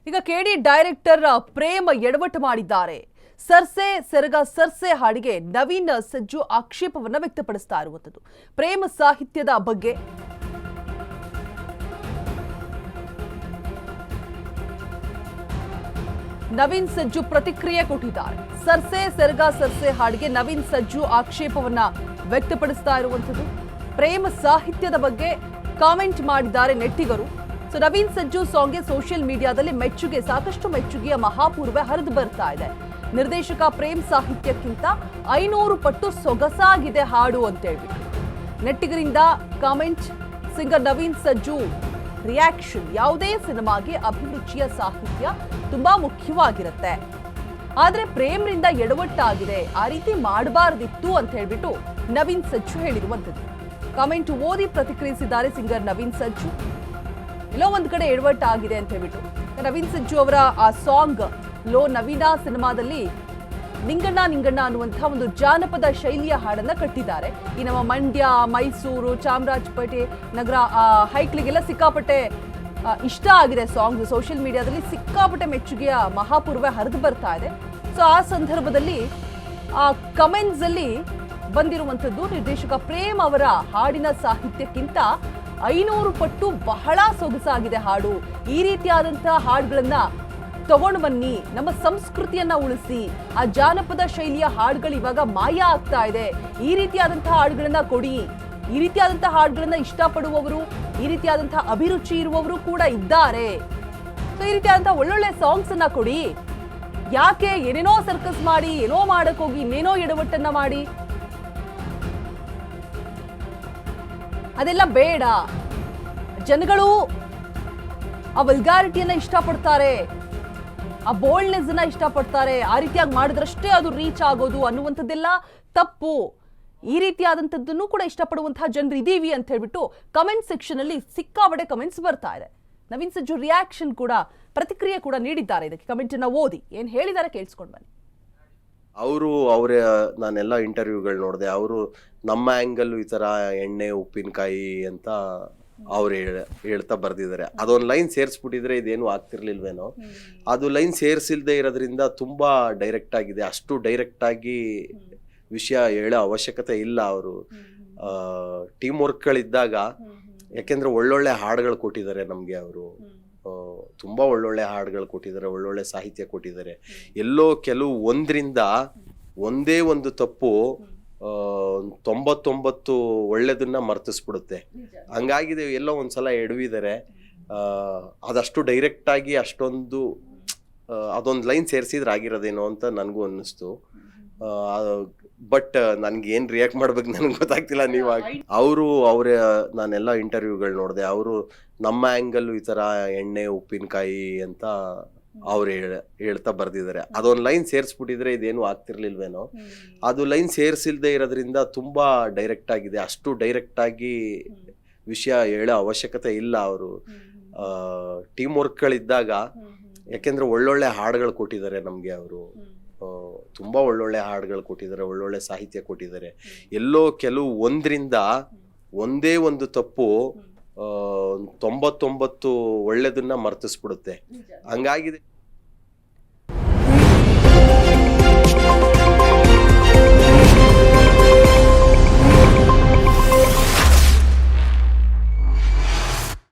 ಈಗ ಕೆಡಿ ಡೈರೆಕ್ಟರ್ ಪ್ರೇಮ್ ಎಡವಟ್ಟು ಮಾಡಿದ್ದಾರೆ. ಸರ್ಸೆ ಸೆರಗ ಸರ್ಸೆ ಹಾಡಿಗೆ ನವೀನ್ ಸಜ್ಜು ಆಕ್ಷೇಪವನ್ನ ವ್ಯಕ್ತಪಡಿಸ್ತಾ ಇರುವಂತದ್ದು. ಪ್ರೇಮ್ ಸಾಹಿತ್ಯದ ಬಗ್ಗೆ ನವೀನ್ ಸಜ್ಜು ಪ್ರತಿಕ್ರಿಯೆ ಕೊಟ್ಟಿದ್ದಾರೆ. ಸರ್ಸೆ ಸೆರಗ ಸರ್ಸೆ ಹಾಡಿಗೆ ನವೀನ್ ಸಜ್ಜು ಆಕ್ಷೇಪವನ್ನ ವ್ಯಕ್ತಪಡಿಸ್ತಾ ಇರುವಂತದ್ದು. ಪ್ರೇಮ್ ಸಾಹಿತ್ಯದ ಬಗ್ಗೆ ಕಾಮೆಂಟ್ ಮಾಡಿದ್ದಾರೆ ನೆಟ್ಟಿಗರು. ಸೊ ನವೀನ್ ಸಜ್ಜು ಸಾಂಗ್ಗೆ ಸೋಷಿಯಲ್ ಮೀಡಿಯಾದಲ್ಲಿ ಸಾಕಷ್ಟು ಮೆಚ್ಚುಗೆಯ ಮಹಾಪೂರ್ವ ಹರಿದು ಬರ್ತಾ ಇದೆ. ನಿರ್ದೇಶಕ ಪ್ರೇಮ್ ಸಾಹಿತ್ಯಕ್ಕಿಂತ 500 ಪಟ್ಟು ಸೊಗಸಾಗಿದೆ ಹಾಡು ಅಂತ ಹೇಳ್ಬಿಟ್ಟು ನೆಟ್ಟಿಗರಿಂದ ಕಾಮೆಂಟ್. ಸಿಂಗರ್ ನವೀನ್ ಸಜ್ಜು ರಿಯಾಕ್ಷನ್: ಯಾವುದೇ ಸಿನಿಮಾಗೆ ಅಭಿರುಚಿಯ ಸಾಹಿತ್ಯ ತುಂಬಾ ಮುಖ್ಯವಾಗಿರುತ್ತೆ, ಆದ್ರೆ ಪ್ರೇಮ್ರಿಂದ ಎಡವಟ್ಟಾಗಿದೆ, ಆ ರೀತಿ ಮಾಡಬಾರದಿತ್ತು ಅಂತ ಹೇಳ್ಬಿಟ್ಟು ನವೀನ್ ಸಜ್ಜು ಹೇಳಿರುವಂತದ್ದು. ಕಾಮೆಂಟ್ ಓದಿ ಪ್ರತಿಕ್ರಿಯಿಸಿದ್ದಾರೆ ಸಿಂಗರ್ ನವೀನ್ ಸಜ್ಜು. ಎಲ್ಲೋ ಒಂದ್ ಕಡೆ ಎಡವಟ್ಟಾಗಿದೆ ಅಂತ ಹೇಳ್ಬಿಟ್ಟು ನವೀನ್ ಸಜ್ಜು ಅವರ ಆ ಸಾಂಗ್ ಲೋ ನವೀನ ಸಿನಿಮಾದಲ್ಲಿ ನಿಂಗಣ್ಣ ನಿಂಗಣ್ಣ ಅನ್ನುವಂತಹ ಒಂದು ಜಾನಪದ ಶೈಲಿಯ ಹಾಡನ್ನ ಕಟ್ಟಿದ್ದಾರೆ. ಈ ನಮ್ಮ ಮಂಡ್ಯ, ಮೈಸೂರು, ಚಾಮರಾಜಪೇಟೆ ನಗರ ಹೈಕ್ಲಿಗೆಲ್ಲ ಸಿಕ್ಕಾಪಟ್ಟೆ ಇಷ್ಟ ಆಗಿದೆ ಸಾಂಗ್. ಸೋಷಿಯಲ್ ಮೀಡಿಯಾದಲ್ಲಿ ಸಿಕ್ಕಾಪಟ್ಟೆ ಮೆಚ್ಚುಗೆಯ ಮಹಾಪೂರ್ವ ಹರಿದು ಬರ್ತಾ ಇದೆ. ಸೊ ಆ ಸಂದರ್ಭದಲ್ಲಿ ಆ ಕಮೆಂಟ್ಸ್ ಅಲ್ಲಿ ಬಂದಿರುವಂತದ್ದು, ನಿರ್ದೇಶಕ ಪ್ರೇಮ್ ಅವರ ಹಾಡಿನ ಸಾಹಿತ್ಯಕ್ಕಿಂತ 500 ಪಟ್ಟು ಬಹಳ ಸೊಗಸಾಗಿದೆ ಹಾಡು, ಈ ರೀತಿಯಾದಂತಹ ಹಾಡುಗಳನ್ನ ತಗೊಂಡು ಬನ್ನಿ, ನಮ್ಮ ಸಂಸ್ಕೃತಿಯನ್ನ ಉಳಿಸಿ, ಆ ಜಾನಪದ ಶೈಲಿಯ ಹಾಡುಗಳು ಇವಾಗ ಮಾಯ ಆಗ್ತಾ ಇದೆ, ಈ ರೀತಿಯಾದಂತಹ ಹಾಡುಗಳನ್ನ ಕೊಡಿ, ಈ ರೀತಿಯಾದಂತಹ ಹಾಡುಗಳನ್ನ ಇಷ್ಟಪಡುವವರು, ಈ ರೀತಿಯಾದಂತಹ ಅಭಿರುಚಿ ಇರುವವರು ಕೂಡ ಇದ್ದಾರೆ. ಸೊ ಈ ರೀತಿಯಾದಂತಹ ಒಳ್ಳೊಳ್ಳೆ ಸಾಂಗ್ಸ್ ಅನ್ನ ಕೊಡಿ, ಯಾಕೆ ಏನೇನೋ ಸರ್ಕಸ್ ಮಾಡಿ ಏನೋ ಮಾಡಕ್ ಹೋಗಿ ಇನ್ನೇನೋ ಎಡವಟ್ಟನ್ನ ಮಾಡಿ, ಅದೆಲ್ಲ ಬೇಡ. ಜನಗಳು ಆ ವಲ್ಗಾರಿಟಿಯನ್ನ ಇಷ್ಟಪಡ್ತಾರೆ, ಆ ಬೋಲ್ಡ್ನೆಸ್ ಅನ್ನ ಇಷ್ಟಪಡ್ತಾರೆ, ಆ ರೀತಿಯಾಗಿ ಮಾಡಿದ್ರಷ್ಟೇ ಅದು ರೀಚ್ ಆಗೋದು ಅನ್ನುವಂಥದ್ದೆಲ್ಲ ತಪ್ಪು. ಈ ರೀತಿಯಾದಂಥದ್ದನ್ನು ಕೂಡ ಇಷ್ಟಪಡುವಂತಹ ಜನರು ಇದೀವಿ ಅಂತ ಹೇಳ್ಬಿಟ್ಟು ಕಮೆಂಟ್ ಸೆಕ್ಷನ್ ಅಲ್ಲಿ ಸಿಕ್ಕಾಪಟ್ಟೆ ಕಮೆಂಟ್ಸ್ ಬರ್ತಾ ಇದೆ. ನವೀನ್ ಸಜ್ಜು ರಿಯಾಕ್ಷನ್ ಕೂಡ, ಪ್ರತಿಕ್ರಿಯೆ ಕೂಡ ನೀಡಿದ್ದಾರೆ. ಇದಕ್ಕೆ ಕಮೆಂಟ್ ಅನ್ನ ಓದಿ ಏನ್ ಹೇಳಿದ್ದಾರೆ ಕೇಳಿಸ್ಕೊಂಡು ಬನ್ನಿ. ಅವರ ನಾನೆಲ್ಲ ಇಂಟರ್ವ್ಯೂಗಳು ನೋಡಿದೆ. ಅವರು ನಮ್ಮ ಆ್ಯಂಗಲ್ ಈ ಥರ ಎಣ್ಣೆ ಉಪ್ಪಿನಕಾಯಿ ಅಂತ ಅವ್ರು ಹೇಳ್ತಾ ಬರ್ದಿದ್ದಾರೆ. ಅದೊಂದು ಲೈನ್ ಸೇರಿಸ್ಬಿಟ್ಟಿದ್ರೆ ಇದೇನು ಆಗ್ತಿರ್ಲಿಲ್ವೇನೋ. ಅದು ಲೈನ್ ಸೇರಿಸಿಲ್ದೇ ಇರೋದ್ರಿಂದ ತುಂಬಾ ಡೈರೆಕ್ಟ್ ಆಗಿದೆ. ಅಷ್ಟು ಡೈರೆಕ್ಟ್ ಆಗಿ ವಿಷಯ ಹೇಳೋ ಅವಶ್ಯಕತೆ ಇಲ್ಲ. ಅವರು ಟೀಮ್ ವರ್ಕ್ಗಳಿದ್ದಾಗ, ಯಾಕೆಂದ್ರೆ ಒಳ್ಳೊಳ್ಳೆ ಹಾಡುಗಳು ಕೊಟ್ಟಿದ್ದಾರೆ ನಮಗೆ. ಅವರು ತುಂಬಾ ಒಳ್ಳೊಳ್ಳೆ ಹಾಡುಗಳು ಕೊಟ್ಟಿದ್ದಾರೆ, ಒಳ್ಳೊಳ್ಳೆ ಸಾಹಿತ್ಯ ಕೊಟ್ಟಿದ್ದಾರೆ. ಎಲ್ಲೋ ಕೆಲವು ಒಂದೇ ಒಂದು ತಪ್ಪು 99 ಒಳ್ಳೇದನ್ನ ಮರ್ತಿಸ್ಬಿಡುತ್ತೆ. ಹಂಗಾಗಿದೆ. ಎಲ್ಲೋ ಒಂದ್ಸಲ ಎಡವಿದ್ದಾರೆ. ಅದಷ್ಟು ಡೈರೆಕ್ಟ್ ಆಗಿ ಅಷ್ಟೊಂದು ಅದೊಂದು ಲೈನ್ ಸೇರಿಸಿದ್ರೆ ಆಗಿರೋದೇನೋ ಅಂತ ನನಗೂ ಅನ್ನಿಸ್ತು. ಬಟ್ ನನ್ಗೆ ಏನ್ ರಿಯಾಕ್ಟ್ ಮಾಡ್ಬೇಕು ನನಗೆ ಗೊತ್ತಾಗ್ತಿಲ್ಲ. ಅವರ ನಾನೆಲ್ಲ ಇಂಟರ್ವ್ಯೂಗಳು ನೋಡಿದೆ. ಅವರು ನಮ್ಮ ಆ್ಯಂಗಲ್ ಈ ಥರ ಎಣ್ಣೆ ಉಪ್ಪಿನಕಾಯಿ ಅಂತ ಅವ್ರು ಹೇಳ್ತಾ ಬರ್ದಿದ್ದಾರೆ. ಅದೊಂದು ಲೈನ್ ಸೇರಿಸ್ಬಿಟ್ಟಿದ್ರೆ ಇದೇನು ಆಗ್ತಿರ್ಲಿಲ್ವೇನೋ. ಅದು ಲೈನ್ ಸೇರಿಸಿಲ್ದೇ ಇರೋದ್ರಿಂದ ತುಂಬಾ ಡೈರೆಕ್ಟ್ ಆಗಿದೆ. ಅಷ್ಟು ಡೈರೆಕ್ಟ್ ಆಗಿ ವಿಷಯ ಹೇಳೋ ಅವಶ್ಯಕತೆ ಇಲ್ಲ. ಅವರು ಟೀಮ್ ವರ್ಕ್ಗಳಿದ್ದಾಗ, ಯಾಕೆಂದ್ರೆ ಒಳ್ಳೊಳ್ಳೆ ಹಾಡುಗಳು ಕೊಟ್ಟಿದ್ದಾರೆ ನಮಗೆ. ಅವರು ತುಂಬಾ ಒಳ್ಳೊಳ್ಳೆ ಹಾಡುಗಳು ಕೊಟ್ಟಿದ್ದಾರೆ, ಒಳ್ಳೊಳ್ಳೆ ಸಾಹಿತ್ಯ ಕೊಟ್ಟಿದ್ದಾರೆ. ಎಲ್ಲೋ ಕೆಲವು ಒಂದೇ ಒಂದು ತಪ್ಪು 99 ಒಳ್ಳೇದನ್ನ ಮರ್ತಿಸ್ಬಿಡುತ್ತೆ. ಹಂಗಾಗಿದೆ.